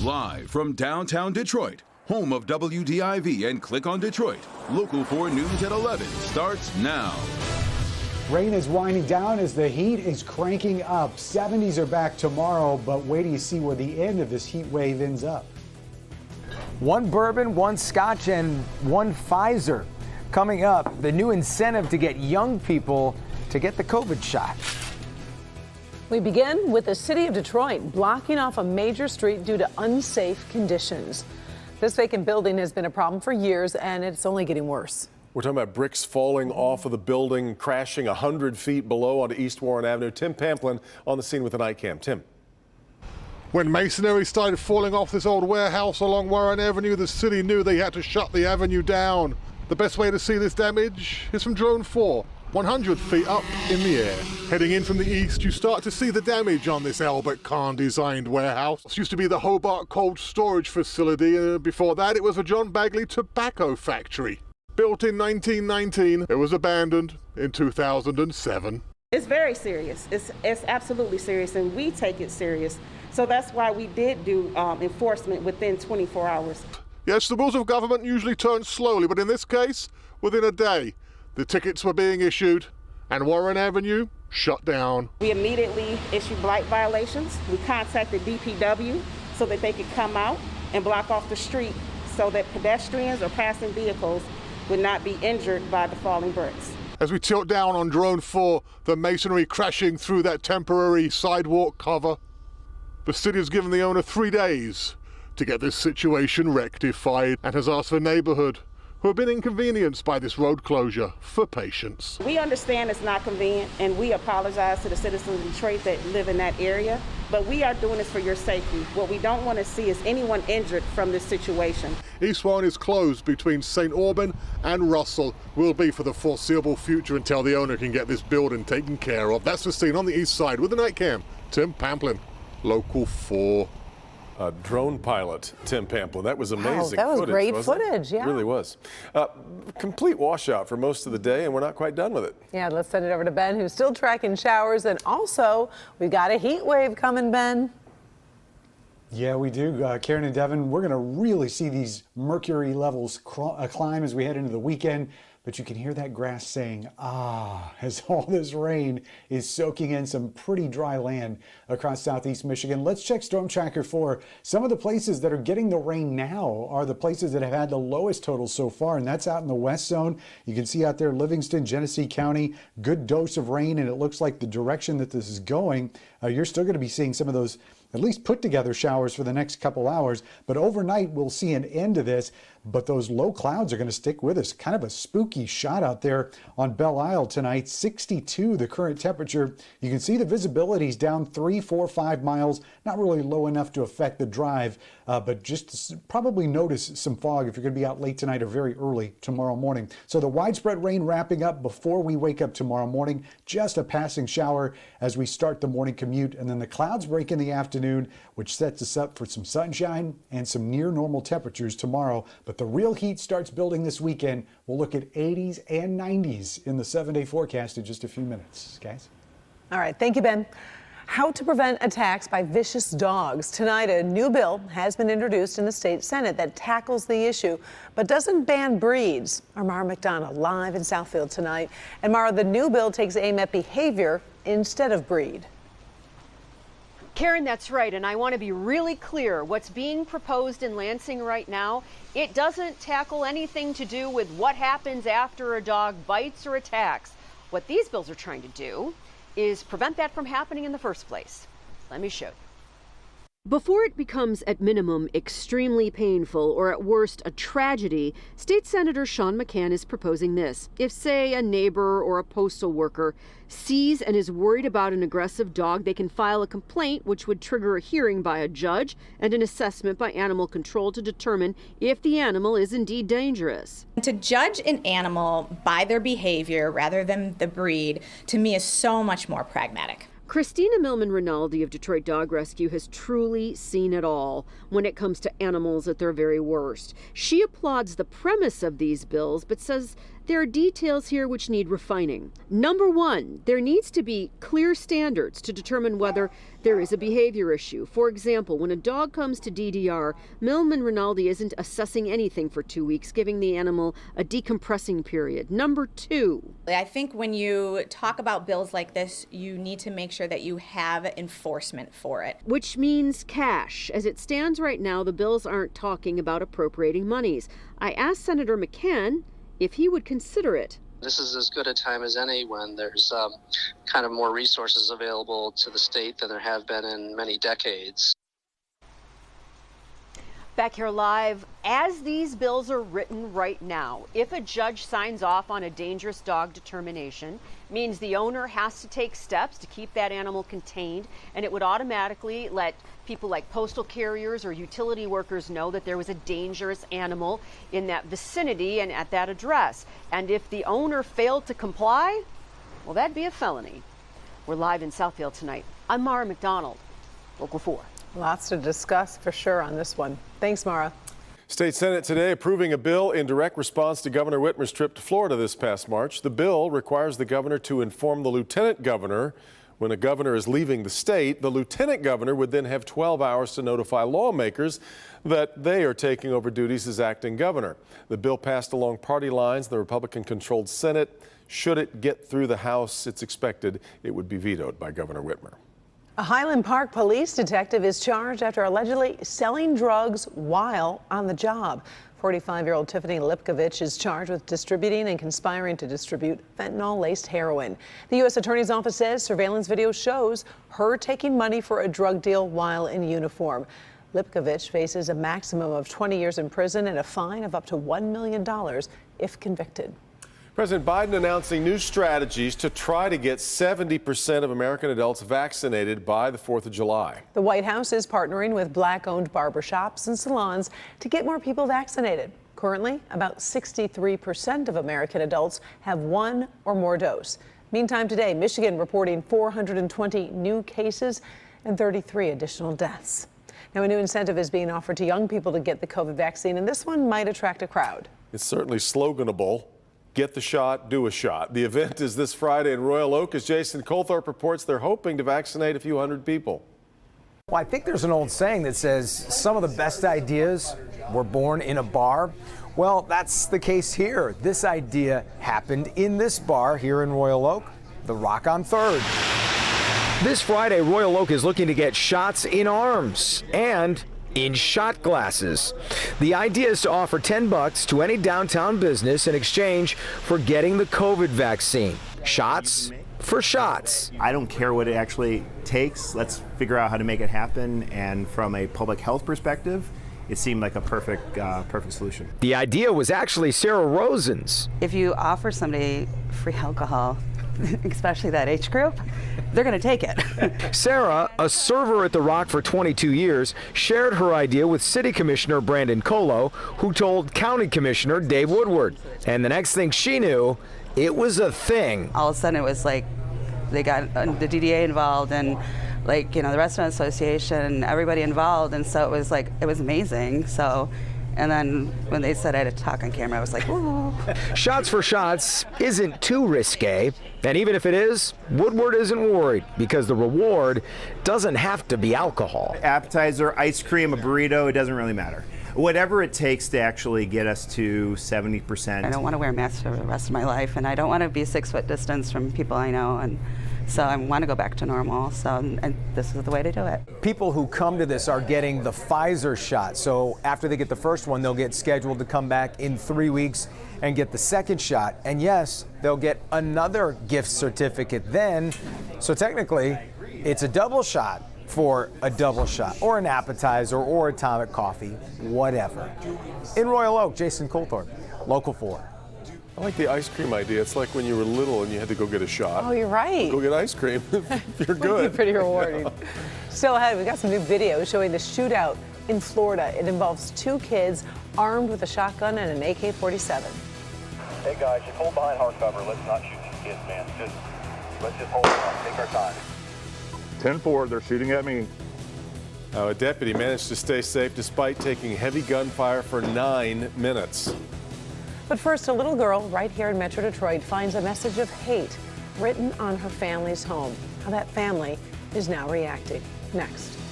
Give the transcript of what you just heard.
Live from downtown Detroit, home of WDIV and Click on Detroit, Local 4 News at 11 starts now. Rain is winding down as the heat is cranking up. 70s are back tomorrow, but wait till you see where the end of this heat wave ends up. One bourbon, one scotch, and one Pfizer. Coming up, the new incentive to get young people to get the COVID shot. We begin with the city of Detroit blocking off a major street due to unsafe conditions. This vacant building has been a problem for years, and it's only getting worse. We're talking about bricks falling off of the building, crashing 100 feet below onto East Warren Avenue. Tim Pamplin on the scene with an iCam. Tim. When masonry started falling off this old warehouse along Warren Avenue, the city knew they had to shut the avenue down. The best way to see this damage is from Drone 4, 100 feet up in the air. Heading in from the east, you start to see the damage on this Albert Kahn-designed warehouse. It used to be the Hobart Cold Storage Facility. Before that, it was a John Bagley tobacco factory. Built in 1919, it was abandoned in 2007. It's very serious. It's absolutely serious, and we take it serious. So that's why we did do enforcement within 24 hours. Yes, the rules of government usually turn slowly, but in this case, within a day, the tickets were being issued and Warren Avenue shut down. We immediately issued blight violations. We contacted DPW so that they could come out and block off the street so that pedestrians or passing vehicles would not be injured by the falling bricks. As we tilt down on Drone 4, the masonry crashing through that temporary sidewalk cover. The city has given the owner 3 days to get this situation rectified and has asked the neighborhood, who have been inconvenienced by this road closure, for patience. We understand it's not convenient, and we apologize to the citizens of Detroit that live in that area, but we are doing this for your safety. What we don't want to see is anyone injured from this situation. East Warren is closed between St. Aubin and Russell. Will be for the foreseeable future until the owner can get this building taken care of. That's the scene on the east side with the night cam. Tim Pamplin, Local 4. Drone pilot Tim Pamplin. That was amazing. That was footage, great wasn't footage, it? yeah. It really was. Complete washout for most of the day, and we're not quite done with it. Yeah, let's send it over to Ben, who's still tracking showers. And also, we've got a heat wave coming, Ben. Yeah, we do. Karen and Devin, we're going to really see these mercury levels climb as we head into the weekend. But you can hear that grass saying, ah, as all this rain is soaking in some pretty dry land across southeast Michigan. Let's check Storm Tracker for some of the places that are getting the rain now are the places that have had the lowest totals so far, and that's out in the west zone. You can see out there Livingston, Genesee County, good dose of rain, and it looks like the direction that this is going, you're still going to be seeing some of those at least put together showers for the next couple hours. But overnight, we'll see an end to this. But those low clouds are going to stick with us. Kind of a spooky shot out there on Belle Isle tonight. 62, the current temperature. You can see the visibility is down 3, 4, 5 miles. Not really low enough to affect the drive, but just probably notice some fog if you're going to be out late tonight or very early tomorrow morning. So the widespread rain wrapping up before we wake up tomorrow morning. Just a passing shower as we start the morning commute. And then the clouds break in the afternoon, which sets us up for some sunshine and some near normal temperatures tomorrow. But the real heat starts building this weekend. We'll look at 80s and 90s in the 7-day forecast in just a few minutes, guys. All right, thank you, Ben. How to prevent attacks by vicious dogs. Tonight, a new bill has been introduced in the state Senate that tackles the issue, but doesn't ban breeds. Our Mara McDonough live in Southfield tonight. And Mara, the new bill takes aim at behavior instead of breed. Karen, that's right, and I want to be really clear. What's being proposed in Lansing right now, it doesn't tackle anything to do with what happens after a dog bites or attacks. What these bills are trying to do is prevent that from happening in the first place. Let me show you. Before it becomes, at minimum, extremely painful or at worst a tragedy, State Senator Sean McCann is proposing this. If, say, a neighbor or a postal worker sees and is worried about an aggressive dog, they can file a complaint, which would trigger a hearing by a judge and an assessment by animal control to determine if the animal is indeed dangerous. To judge an animal by their behavior rather than the breed, to me, is so much more pragmatic. Christina Millman Rinaldi of Detroit Dog Rescue has truly seen it all when it comes to animals at their very worst. She applauds the premise of these bills, but says There are details here which need refining. Number one, there needs to be clear standards to determine whether there is a behavior issue. For example, when a dog comes to DDR, Milliman Rinaldi isn't assessing anything for 2 weeks, giving the animal a decompressing period. Number two, I think when you talk about bills like this, you need to make sure that you have enforcement for it. which means cash. As it stands right now, the bills aren't talking about appropriating monies. I asked Senator McCann if he would consider it. This is as good a time as any when there's kind of more resources available to the state than there have been in many decades. Back here live, as these bills are written right now, if a judge signs off on a dangerous dog determination, means the owner has to take steps to keep that animal contained, and it would automatically let people like postal carriers or utility workers know that there was a dangerous animal in that vicinity and at that address. And if the owner failed to comply, well, that'd be a felony. We're live in Southfield tonight. I'm Mara McDonald, Local 4. Lots to discuss for sure on this one. Thanks, Mara. State Senate today approving a bill in direct response to Governor Whitmer's trip to Florida this past March. The bill requires the governor to inform the lieutenant governor when a governor is leaving the state. The lieutenant governor would then have 12 hours to notify lawmakers that they are taking over duties as acting governor. The bill passed along party lines in the Republican-controlled Senate. Should it get through the House, it's expected it would be vetoed by Governor Whitmer. A Highland Park police detective is charged after allegedly selling drugs while on the job. 45-year-old Tiffany Lipkovich is charged with distributing and conspiring to distribute fentanyl-laced heroin. The U.S. Attorney's Office says surveillance video shows her taking money for a drug deal while in uniform. Lipkovich faces a maximum of 20 years in prison and a fine of up to $1 million if convicted. President Biden announcing new strategies to try to get 70% of American adults vaccinated by the 4th of July. The White House is partnering with Black-owned barbershops and salons to get more people vaccinated. Currently, about 63% of American adults have one or more dose. Meantime, today, Michigan reporting 420 new cases and 33 additional deaths. Now, a new incentive is being offered to young people to get the COVID vaccine, and this one might attract a crowd. It's certainly sloganable. Get the shot, do a shot. The event is this Friday in Royal Oak. As Jason Colthorpe reports, they're hoping to vaccinate a few hundred people. Well, I think there's an old saying that says some of the best ideas were born in a bar. Well, that's the case here. This idea happened in this bar here in Royal Oak, the Rock on 3rd. This Friday, Royal Oak is looking to get shots in arms and in shot glasses. The idea is to offer $10 to any downtown business in exchange for getting the COVID vaccine. Shots for shots. I don't care what it actually takes. Let's figure out how to make it happen. And from a public health perspective, it seemed like a perfect solution. The idea was actually Sarah Rosen's. If you offer somebody free alcohol, especially that age group, they're going to take it. Sarah, a server at the Rock for 22 years, shared her idea with City Commissioner Brandon Colo, who told County Commissioner Dave Woodward. And the next thing she knew, it was a thing. All of a sudden, it was like they got the DDA involved and the Restaurant Association, everybody involved. And so it was amazing. So. And then when they said I had to talk on camera, I was like, ooh. Shots for shots isn't too risque. And even if it is, Woodward isn't worried because the reward doesn't have to be alcohol. Appetizer, ice cream, a burrito, it doesn't really matter. Whatever it takes to actually get us to 70%. I don't want to wear masks for the rest of my life, and I don't want to be 6 foot distance from people I know. And so I want to go back to normal, and this is the way to do it. People who come to this are getting the Pfizer shot. So after they get the first one, they'll get scheduled to come back in 3 weeks and get the second shot. And yes, they'll get another gift certificate then. So technically, it's a double shot for a double shot or an appetizer or atomic coffee, whatever. In Royal Oak, Jason Colthorpe, Local 4. I like the ice cream idea. It's like when you were little and you had to go get a shot. Oh, you're right. Go get ice cream if you're good. Would be pretty rewarding. Still ahead, we got some new video showing the shootout in Florida. It involves 2 kids armed with a shotgun and an AK-47. Hey guys, just hold behind hard cover. Let's not shoot these kids, man. Let's just hold on. Take our time. 10-4, they're shooting at me. A deputy managed to stay safe despite taking heavy gunfire for 9 minutes. But first, a little girl right here in Metro Detroit finds a message of hate written on her family's home. How that family is now reacting. Next.